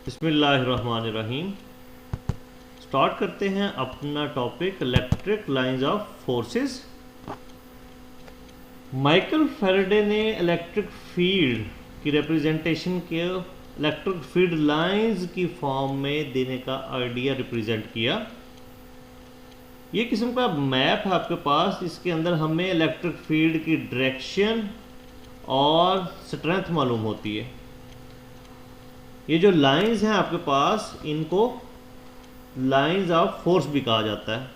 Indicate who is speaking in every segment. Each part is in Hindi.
Speaker 1: बिस्मिल्लाहिर्रहमानिर्रहीम। स्टार्ट करते हैं अपना topic electric lines of forces. Michael Faraday ने इलेक्ट्रिक फील्ड की रिप्रेजेंटेशन के इलेक्ट्रिक फील्ड लाइंस की फॉर्म में देने का आइडिया रिप्रेजेंट किया। ये किस्म का मैप है आपके पास, इसके अंदर हमें इलेक्ट्रिक फील्ड की डायरेक्शन और स्ट्रेंथ मालूम होती है। ये जो लाइंस हैं आपके पास, इनको लाइंस ऑफ फोर्स भी कहा जाता है।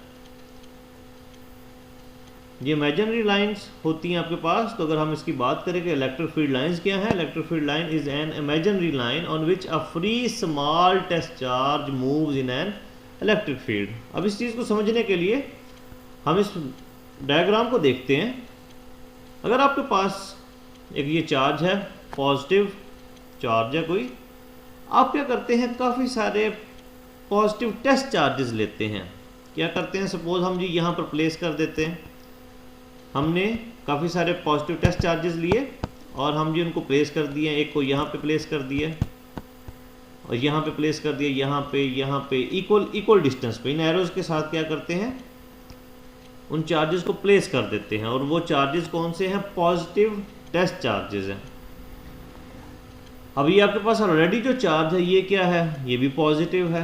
Speaker 1: ये इमेजिनरी लाइंस होती हैं आपके पास। तो अगर हम इसकी बात करें कि इलेक्ट्रिक फील्ड लाइंस क्या है, electric field line is an imaginary line on which a free small test charge moves in an electric field. अब इस चीज़ को समझने के लिए हम इस डायग्राम को देखते हैं। अगर आपके पास एक ये चार्ज है, पॉजिटिव चार्ज है कोई, आप क्या करते हैं, काफ़ी सारे पॉजिटिव टेस्ट चार्जेस लेते हैं। क्या करते हैं, सपोज हम जी यहाँ पर प्लेस कर देते हैं। हमने काफ़ी सारे पॉजिटिव टेस्ट चार्जेस लिए और हम जी उनको प्लेस कर दिए। एक को यहाँ पे प्लेस कर दिए और यहाँ पे प्लेस कर दिए, यहाँ पे इक्वल डिस्टेंस पे। इन एरोज के साथ क्या करते हैं, उन चार्जेस को प्लेस कर देते हैं। और वो चार्जेस कौन से हैं, पॉजिटिव टेस्ट चार्जेस हैं। अब ये आपके पास ऑलरेडी जो चार्ज है ये क्या है, ये भी पॉजिटिव है।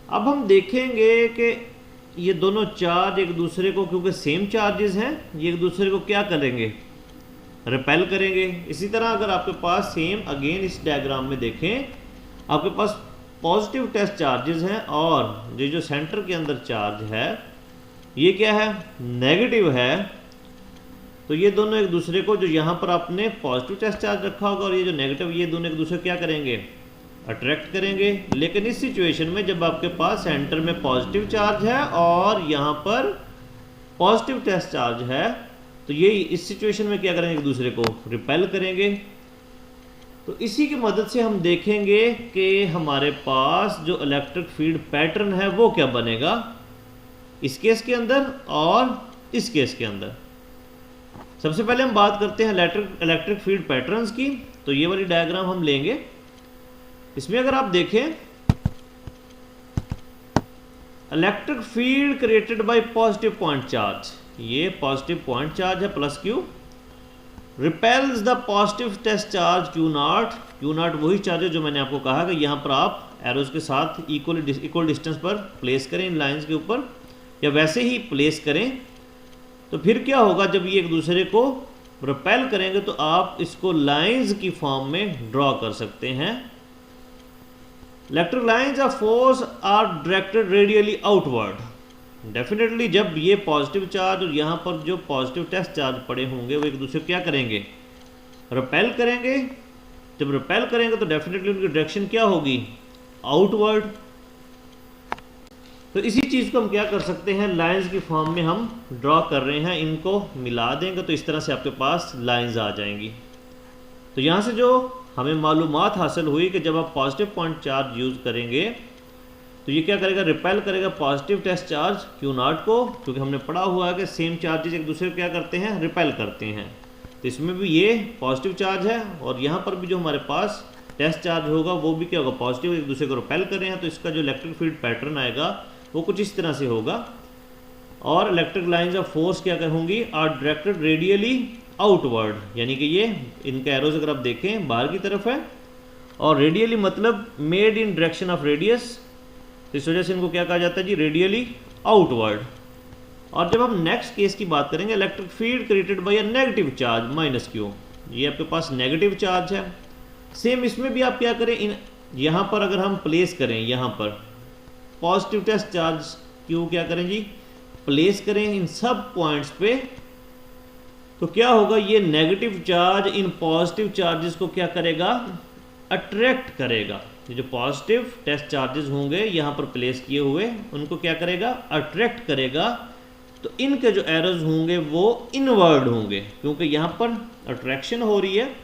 Speaker 1: अब हम देखेंगे कि ये दोनों चार्ज एक दूसरे को, क्योंकि सेम चार्जेस हैं, ये एक दूसरे को क्या करेंगे, रिपेल करेंगे। इसी तरह अगर आपके पास सेम अगेन इस डायग्राम में देखें, आपके पास पॉजिटिव टेस्ट चार्जेस हैं और ये जो सेंटर के अंदर चार्ज है ये क्या है, नेगेटिव है। तो ये दोनों एक दूसरे को, जो यहाँ पर आपने पॉजिटिव टेस्ट चार्ज रखा होगा और ये जो नेगेटिव, ये दोनों एक दूसरे को क्या करेंगे, अट्रैक्ट करेंगे। लेकिन इस सिचुएशन में जब आपके पास सेंटर में पॉजिटिव चार्ज है और यहाँ पर पॉजिटिव टेस्ट चार्ज है, तो ये इस सिचुएशन में क्या करेंगे, एक दूसरे को रिपेल करेंगे। तो इसी की मदद से हम देखेंगे कि हमारे पास जो इलेक्ट्रिक फील्ड पैटर्न है वो क्या बनेगा, इस केस के अंदर और इस केस के अंदर। सबसे पहले हम बात करते हैं इलेक्ट्रिक फील्ड पैटर्न्स की। तो ये वाली डायग्राम हम लेंगे। इसमें अगर आप देखें, electric field created by positive point charge, ये पॉजिटिव पॉइंट चार्ज है plus Q, repels the positive test charge Q naught. Q naught वही चार्ज है जो मैंने आपको कहा कि यहाँ पर आप एरोज के साथ इक्वल डिस्टेंस पर प्लेस करें इन लाइंस के ऊपर, या वैसे ही प्लेस करें। तो फिर क्या होगा, जब ये एक दूसरे को रिपेल करेंगे तो आप इसको लाइंस की फॉर्म में ड्रॉ कर सकते हैं। Electric lines of force are directed radially outward. Definitely जब ये पॉजिटिव चार्ज और यहाँ पर जो पॉजिटिव टेस्ट चार्ज पड़े होंगे वो एक दूसरे को क्या करेंगे, रिपेल करेंगे। जब रिपेल करेंगे तो डेफिनेटली उनकी डायरेक्शन क्या होगी, आउटवर्ड। तो इसी चीज़ को हम क्या कर सकते हैं, लाइंस की फॉर्म में हम ड्रॉ कर रहे हैं। इनको मिला देंगे तो इस तरह से आपके पास लाइंस आ जाएंगी। तो यहाँ से जो हमें मालूमात हासिल हुई कि जब आप पॉजिटिव पॉइंट चार्ज यूज़ करेंगे तो ये क्या करेगा, रिपेल करेगा positive test charge Q naught को, क्योंकि हमने पढ़ा हुआ है कि सेम चार्जेस एक दूसरे को क्या करते हैं, रिपेल करते हैं। तो इसमें भी ये पॉजिटिव चार्ज है और यहाँ पर भी जो हमारे पास टेस्ट चार्ज होगा वो भी क्या होगा, पॉजिटिव, एक दूसरे को रिपेल कर रहे हैं। तो इसका जो इलेक्ट्रिक फील्ड पैटर्न आएगा वो कुछ इस तरह से होगा। और इलेक्ट्रिक लाइंस ऑफ फोर्स क्या होंगी, आर डायरेक्टेड रेडियली आउटवर्ड, यानी कि ये इनका एरोज अगर आप देखें बाहर की तरफ है, और रेडियली मतलब made in direction of radius. तो इस वजह से इनको क्या कहा जाता है जी, रेडियली आउटवर्ड। और जब हम नेक्स्ट केस की बात करेंगे, electric field created bye a negative charge minus Q, ये आपके पास नेगेटिव चार्ज है। सेम इसमें भी आप क्या करें, इन यहाँ पर अगर हम प्लेस करें, यहाँ पर पॉजिटिव टेस्ट चार्ज क्यू क्या करें जी, प्लेस करें इन सब पॉइंट्स पे, तो क्या होगा, ये negative charge in positive charges को क्या करेगा, अट्रैक्ट करेगा। ये जो पॉजिटिव टेस्ट चार्जेस होंगे यहाँ पर प्लेस किए हुए, उनको क्या करेगा, अट्रैक्ट करेगा। तो इनके जो एरोज होंगे वो इनवर्ड होंगे, क्योंकि यहाँ पर अट्रैक्शन हो रही है।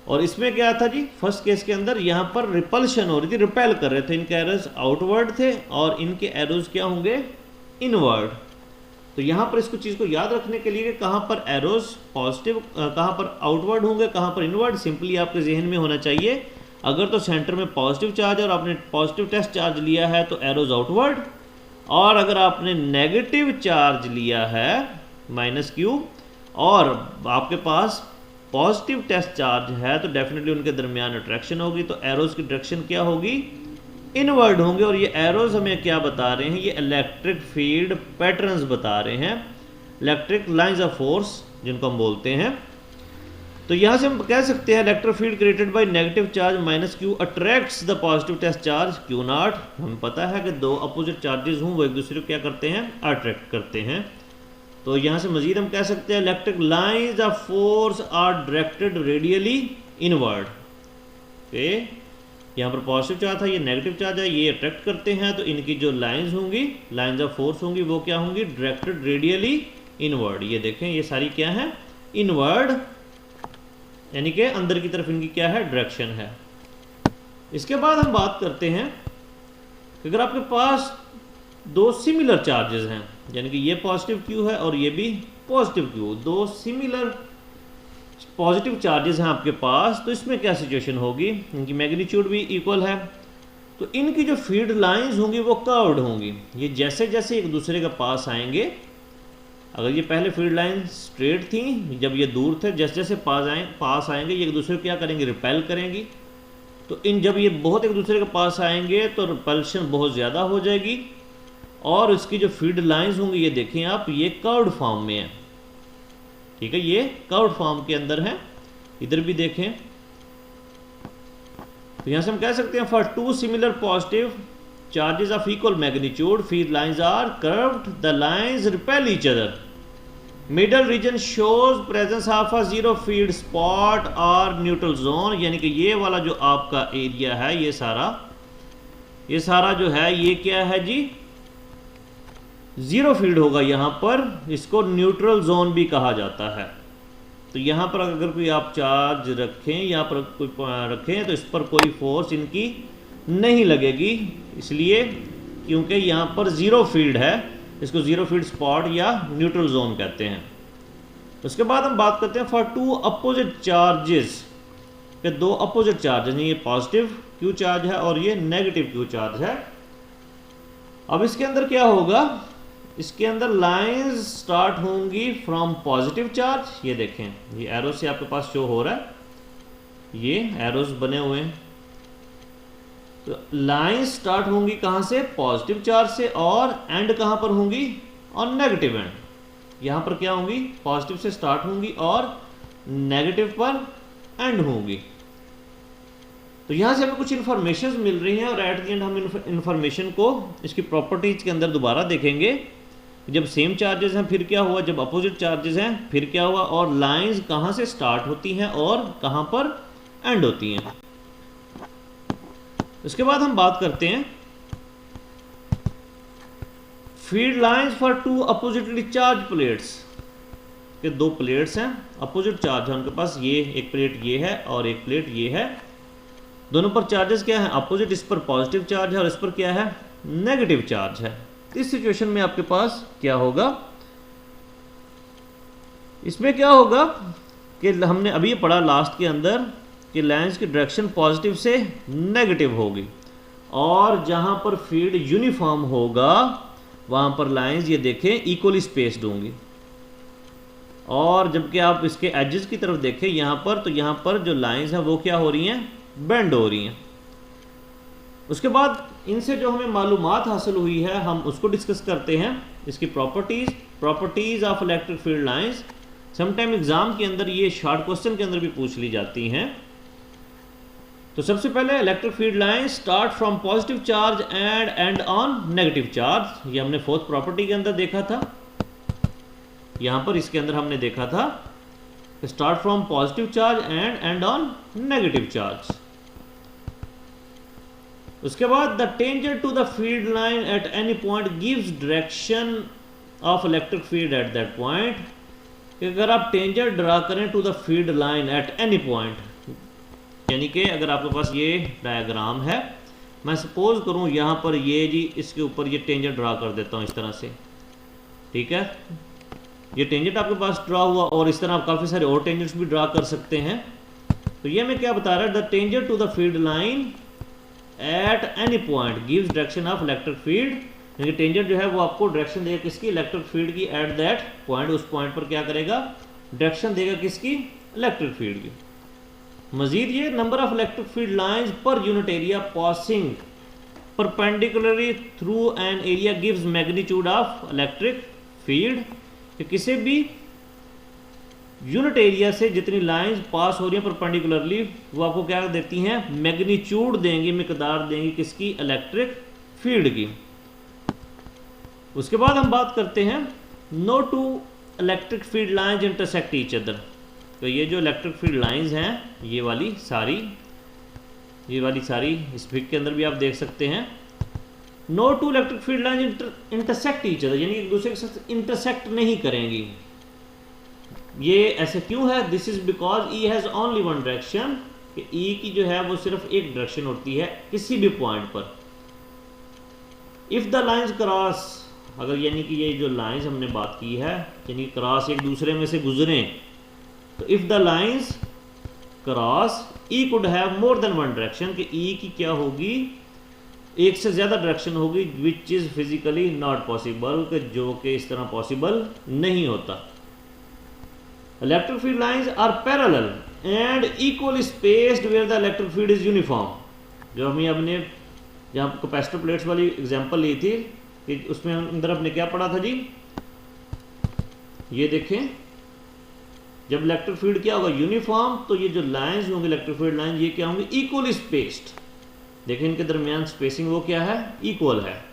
Speaker 1: और इसमें क्या था जी, फर्स्ट केस के अंदर यहाँ पर रिपल्शन हो रही थी, रिपेल कर रहे थे। इनके एरोज आउटवर्ड थे और इनके एरोज क्या होंगे, इनवर्ड। तो यहाँ पर इसको चीज़ को याद रखने के लिए कि कहाँ पर एरोज पॉजिटिव, कहाँ पर आउटवर्ड होंगे, कहाँ पर इनवर्ड, सिंपली आपके जहन में होना चाहिए अगर तो सेंटर में पॉजिटिव चार्ज है और आपने पॉजिटिव टेस्ट चार्ज लिया है तो एरोज आउटवर्ड, और अगर आपने नेगेटिव चार्ज लिया है -q और आपके पास पॉजिटिव टेस्ट चार्ज है तो डेफिनेटली उनके दरमियान अट्रैक्शन होगी, तो एरोज की डायरेक्शन क्या होगी, इनवर्ड होंगे। और ये एरोज हमें क्या बता रहे हैं, ये इलेक्ट्रिक फील्ड पैटर्न्स बता रहे हैं, इलेक्ट्रिक लाइंस ऑफ फोर्स जिनको हम बोलते हैं। तो यहाँ से हम कह सकते हैं electric field created by negative charge -q attracts the positive test charge q0। हमें पता है कि दो अपोजिट चार्जेस हों वो एक दूसरे को क्या करते हैं, अट्रैक्ट करते हैं। तो यहाँ से मजीद हम कह सकते हैं electric lines of force are directed radially inward. Okay, यहाँ पर पॉजिटिव चार्ज था, ये नेगेटिव चार्ज है, ये अट्रैक्ट करते हैं, तो इनकी जो लाइंस होंगी, लाइंस ऑफ फोर्स होंगी, वो क्या होंगी, डायरेक्टेड रेडियली इनवर्ड। ये देखें ये सारी क्या है, इनवर्ड, यानी कि अंदर की तरफ इनकी क्या है, डायरेक्शन है। इसके बाद हम बात करते हैं कि अगर आपके पास दो सिमिलर चार्जेस हैं, यानी कि ये पॉजिटिव q है और ये भी पॉजिटिव q, दो सिमिलर पॉजिटिव चार्जेस हैं आपके पास, तो इसमें क्या सिचुएशन होगी, इनकी मैग्नीट्यूड भी इक्वल है, तो इनकी जो फील्ड लाइंस होंगी वो कर्व्ड होंगी। ये जैसे जैसे एक दूसरे के पास आएंगे, अगर ये पहले फील्ड लाइन स्ट्रेट थी, जब ये दूर थे, जैसे जैसे पास आएंगे ये एक दूसरे को क्या करेंगे, रिपेल करेंगी। तो जब ये बहुत एक दूसरे के पास आएंगे तो रिपल्शन बहुत ज़्यादा हो जाएगी, और इसकी जो फील्ड लाइंस होंगी ये देखें आप, ये कर्व्ड फॉर्म में है। ठीक है, ये कर्व्ड फॉर्म के अंदर है, इधर भी देखें। तो यहाँ से हम कह सकते हैं for two similar positive charges of equal magnitude field lines are curved, the lines repel each other, middle region shows presence of a zero field spot और न्यूट्रल जोन। यानी कि ये वाला जो आपका एरिया है, ये सारा जो है ये क्या है जी, जीरो फील्ड होगा यहाँ पर, इसको न्यूट्रल जोन भी कहा जाता है। तो यहाँ पर अगर कोई आप चार्ज रखें, यहाँ पर कोई रखें, तो इस पर कोई फोर्स इनकी नहीं लगेगी, इसलिए क्योंकि यहाँ पर ज़ीरो फील्ड है, इसको ज़ीरो फील्ड स्पॉट या न्यूट्रल जोन कहते हैं। उसके बाद हम बात करते हैं फॉर टू अपोजिट चार्जेस, के दो अपोजिट चार्जेस हैं, ये पॉजिटिव q चार्ज है और ये नेगेटिव q चार्ज है। अब इसके अंदर क्या होगा, इसके अंदर लाइंस स्टार्ट होंगी फ्रॉम पॉजिटिव चार्ज, ये देखें ये एरो से आपके पास शो हो रहा है, ये एरोस बने हुए हैं। तो लाइंस स्टार्ट होंगी कहाँ से, पॉजिटिव चार्ज से, और एंड कहाँ पर होंगी, और नेगेटिव एंड। यहाँ पर क्या होंगी, पॉजिटिव से स्टार्ट होंगी और नेगेटिव पर एंड होंगी। तो यहाँ से हमें कुछ इन्फॉर्मेशन मिल रही हैं, और एट द एंड हम इन्फॉर्मेशन को इसकी प्रॉपर्टीज के अंदर दोबारा देखेंगे। जब सेम चार्जेस हैं फिर क्या हुआ, जब अपोजिट चार्जेस हैं फिर क्या हुआ, और लाइंस कहाँ से स्टार्ट होती हैं और कहाँ पर एंड होती हैं। उसके बाद हम बात करते हैं field lines for two oppositely charge plates, के दो प्लेट्स हैं, अपोजिट चार्ज है उनके पास, ये एक प्लेट ये है और एक प्लेट ये है, दोनों पर चार्जेस क्या है, अपोजिट, इस पर पॉजिटिव चार्ज है और इस पर क्या है, नेगेटिव चार्ज है। इस सिचुएशन में आपके पास क्या होगा, इसमें क्या होगा कि हमने अभी पढ़ा लास्ट के अंदर कि लाइंस की डायरेक्शन पॉजिटिव से नेगेटिव होगी, और जहां पर फील्ड यूनिफॉर्म होगा वहां पर लाइंस ये देखें इक्वली स्पेस्ड होंगी, और जबकि आप इसके एजेस की तरफ देखें यहाँ पर, तो यहाँ पर जो लाइंस हैं वो क्या हो रही हैं, बेंड हो रही हैं। उसके बाद इनसे जो हमें मालूमात हासिल हुई है हम उसको डिस्कस करते हैं, इसकी properties of electric field lines. Sometime exam के अंदर ये शॉर्ट क्वेश्चन के अंदर भी पूछ ली जाती हैं। तो सबसे पहले electric field lines start from positive charge and end on negative charge, ये हमने फोर्थ प्रॉपर्टी के अंदर देखा था। यहाँ पर इसके अंदर हमने देखा था start from positive charge and end on negative charge. उसके बाद the tangent to the field line at any point gives direction of electric field at that point. अगर आप टेंजेंट ड्रा करें to the field line at any point, यानी कि अगर आपके पास ये डायग्राम है, मैं सपोज करूं यहाँ पर ये जी इसके ऊपर ये टेंजेंट ड्रा कर देता हूँ इस तरह से, ठीक है, ये टेंजेंट आपके पास ड्रा हुआ, और इस तरह आप काफ़ी सारे और टेंजेंट्स भी ड्रा कर सकते हैं। तो ये हमें क्या बता रहा है, the tangent to the field line at any point gives direction of electric field, यानी टेंजेंट जो है वो आपको डायरेक्शन देगा किसकी, इलेक्ट्रिक फील्ड की, एट दैट पॉइंट, उस पॉइंट पर क्या करेगा, डायरेक्शन देगा किसकी, इलेक्ट्रिक फील्ड की। मजीद ये number of electric field lines per unit area passing perpendicularly through an area gives magnitude of electric field, कि किसी भी यूनिट एरिया से जितनी लाइंस पास हो रही हैं परपेंडिकुलरली वो आपको क्या देती हैं, मैग्नीट्यूड देंगी, मिकदार देंगी किसकी, इलेक्ट्रिक फील्ड की। उसके बाद हम बात करते हैं no two electric field lines intersect each other. तो ये जो इलेक्ट्रिक फील्ड लाइंस हैं ये वाली सारी इस पिक के अंदर भी आप देख सकते हैं, no two electric field lines intersect each other, यानी एक दूसरे के साथ इंटरसेक्ट नहीं करेंगी। ये ऐसे क्यों है, this is because E has only one direction, कि ई की जो है वो सिर्फ एक डायरेक्शन होती है किसी भी पॉइंट पर। इफ द लाइंस क्रॉस, अगर यानी कि ये जो लाइंस हमने बात की है यानी क्रॉस एक दूसरे में से गुजरें, तो if the lines cross E could have more than one direction, कि ई की क्या होगी, एक से ज़्यादा डायरेक्शन होगी, which is physically not possible, कि जो कि इस तरह पॉसिबल नहीं होता। Electric field lines are parallel and equally spaced where the electric field is uniform. जो हमें हमने जहाँ कैपेसिटर प्लेट्स वाली एग्जांपल ली थी कि उसमें अंदर हमने क्या पढ़ा था जी, ये देखें, जब इलेक्ट्रिक फील्ड क्या होगा, यूनिफॉर्म, तो ये जो लाइंस होंगे इलेक्ट्रिक फील्ड लाइंस ये क्या होंगे, इक्वली स्पेस्ड। देखें इनके दरमियान स्पेसिंग वो क्या है, इक्वल है।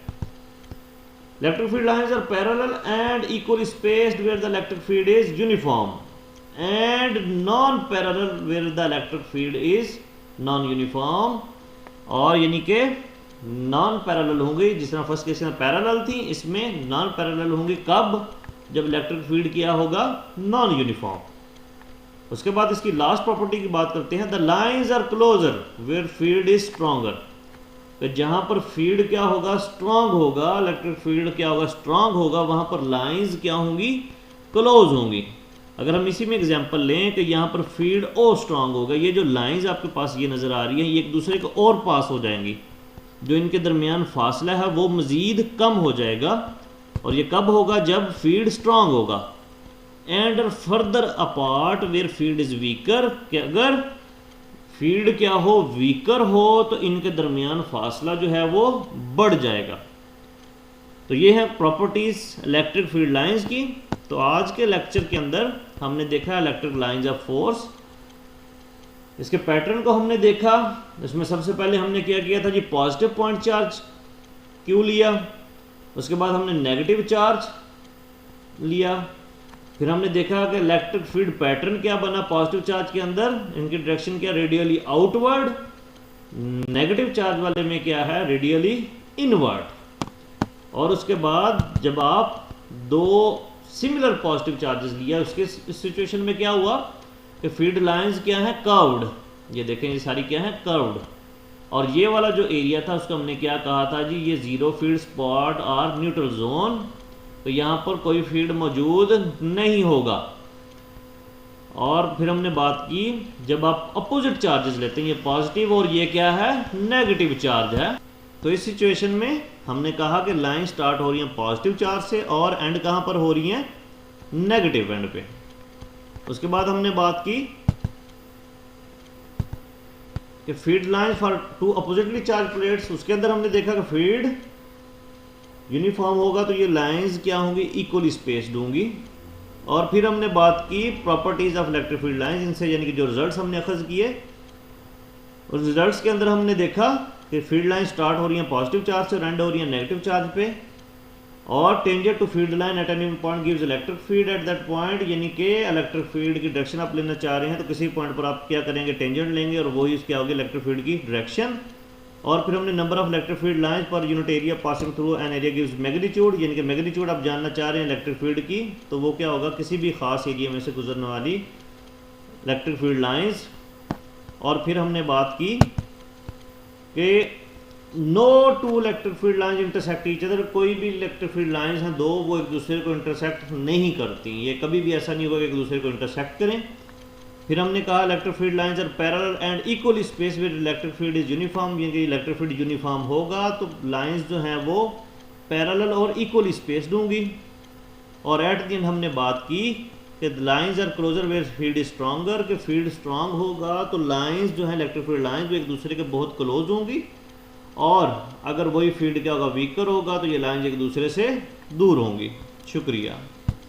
Speaker 1: Electric field lines are parallel and equally spaced where the electric field is uniform and non parallel where the electric field is non uniform. और यानी कि नॉन पैरेलल होंगे, जिस तरह फर्स्ट केस में पैरेलल थी, इसमें नॉन पैरेलल होंगे कब, जब इलेक्ट्रिक फील्ड क्या होगा, नॉन यूनिफॉर्म। उसके बाद इसकी लास्ट प्रॉपर्टी की बात करते हैं, the lines are closer where field is stronger. तो जहां पर फील्ड क्या होगा, स्ट्रांग होगा, इलेक्ट्रिक फील्ड क्या होगा, स्ट्रांग होगा, वहां पर लाइंस क्या होंगी, क्लोज होंगी। अगर हम इसी में एग्जांपल लें कि यहाँ पर फील्ड और स्ट्रांग होगा, ये जो लाइंस आपके पास ये नज़र आ रही हैं ये एक दूसरे को और पास हो जाएंगी, जो इनके दरमियान फासला है वो मज़ीद कम हो जाएगा। और ये कब होगा, जब फील्ड स्ट्रांग होगा। And further apart where field is weaker, कि अगर फील्ड क्या हो, वीकर हो, तो इनके दरमियान फासला जो है वो बढ़ जाएगा। तो ये है प्रॉपर्टीज़ इलेक्ट्रिक फील्ड लाइंस की। तो आज के लेक्चर के अंदर हमने देखा इलेक्ट्रिक लाइंस ऑफ फोर्स, इसके पैटर्न को हमने देखा। इसमें सबसे पहले हमने क्या किया था जी, पॉजिटिव पॉइंट चार्ज क्यों लिया, उसके बाद हमने नेगेटिव चार्ज लिया, फिर हमने देखा कि इलेक्ट्रिक फील्ड पैटर्न क्या बना पॉजिटिव चार्ज के अंदर, इनकी डायरेक्शन क्या, रेडियली आउटवर्ड, नेगेटिव चार्ज वाले में क्या है, रेडियली इनवर्ड। और उसके बाद जब आप दो सिमिलर पॉजिटिव चार्जेस लिया, उसके सिचुएशन में क्या हुआ कि फील्ड लाइंस क्या है, कर्व्ड, ये देखें ये सारी क्या है, कर्व्ड। और ये वाला जो एरिया था उसको हमने क्या कहा था जी, ये जीरो फील्ड स्पॉट और न्यूट्रल जोन, तो यहाँ पर कोई फील्ड मौजूद नहीं होगा। और फिर हमने बात की जब आप अपोजिट चार्जेस लेते हैं, ये पॉजिटिव और ये क्या है, नेगेटिव चार्ज है, तो इस सिचुएशन में हमने कहा कि लाइन स्टार्ट हो रही है पॉजिटिव चार्ज से और एंड कहाँ पर हो रही है, नेगेटिव एंड पे। उसके बाद हमने बात की कि field line for two oppositely charge plates, उसके अंदर हमने देखा कि फील्ड यूनिफॉर्म होगा तो ये लाइंस क्या होंगी, इक्वली स्पेस्ड होंगी। और फिर हमने बात की properties of electric field lines, इनसे यानी कि जो रिजल्ट्स हमने अखज़ किए, उस रिजल्ट्स के अंदर हमने देखा कि फील्ड लाइन स्टार्ट हो रही है पॉजिटिव चार्ज से और एंड हो रही है नेगेटिव चार्ज पे। और tangent to field line at any point gives electric field at that point, यानी कि इलेक्ट्रिक फील्ड की डायरेक्शन आप लेना चाह रहे हैं तो किसी पॉइंट पर आप क्या करेंगे, टेंजेंट लेंगे और वही क्या होगी, इलेक्ट्रिक फील्ड की डायरेक्शन। और फिर हमने number of electric field lines per unit area passing through an area gives magnitude, यानी कि मैग्नीट्यूड आप जानना चाह रहे हैं इलेक्ट्रिक फील्ड की, तो वो क्या होगा, किसी भी खास एरिया में से गुजरने वाली इलेक्ट्रिक फील्ड लाइंस। और फिर हमने बात की कि no two electric field lines intersect each other, कोई भी इलेक्ट्रिक फील्ड लाइंस हैं दो, वो एक दूसरे को इंटरसेक्ट नहीं करती, ये कभी भी ऐसा नहीं होगा कि एक दूसरे को इंटरसेक्ट करें। फिर हमने कहा electric field lines are parallel and equally space with electric field is uniform, यानी इलेक्ट्रिक फील्ड यूनिफॉर्म होगा तो लाइंस जो हैं वो पैरेलल और इक्वली स्पेस दूंगी। और एट द एंड हमने बात की कि lines are closer where field is stronger, कि फील्ड स्ट्रांग होगा तो लाइंस जो है इलेक्ट्रिक फील्ड लाइंस जो एक दूसरे के बहुत क्लोज होंगी, और अगर वही फील्ड क्या होगा वीकर होगा तो ये लाइंस एक दूसरे से दूर होंगी। शुक्रिया।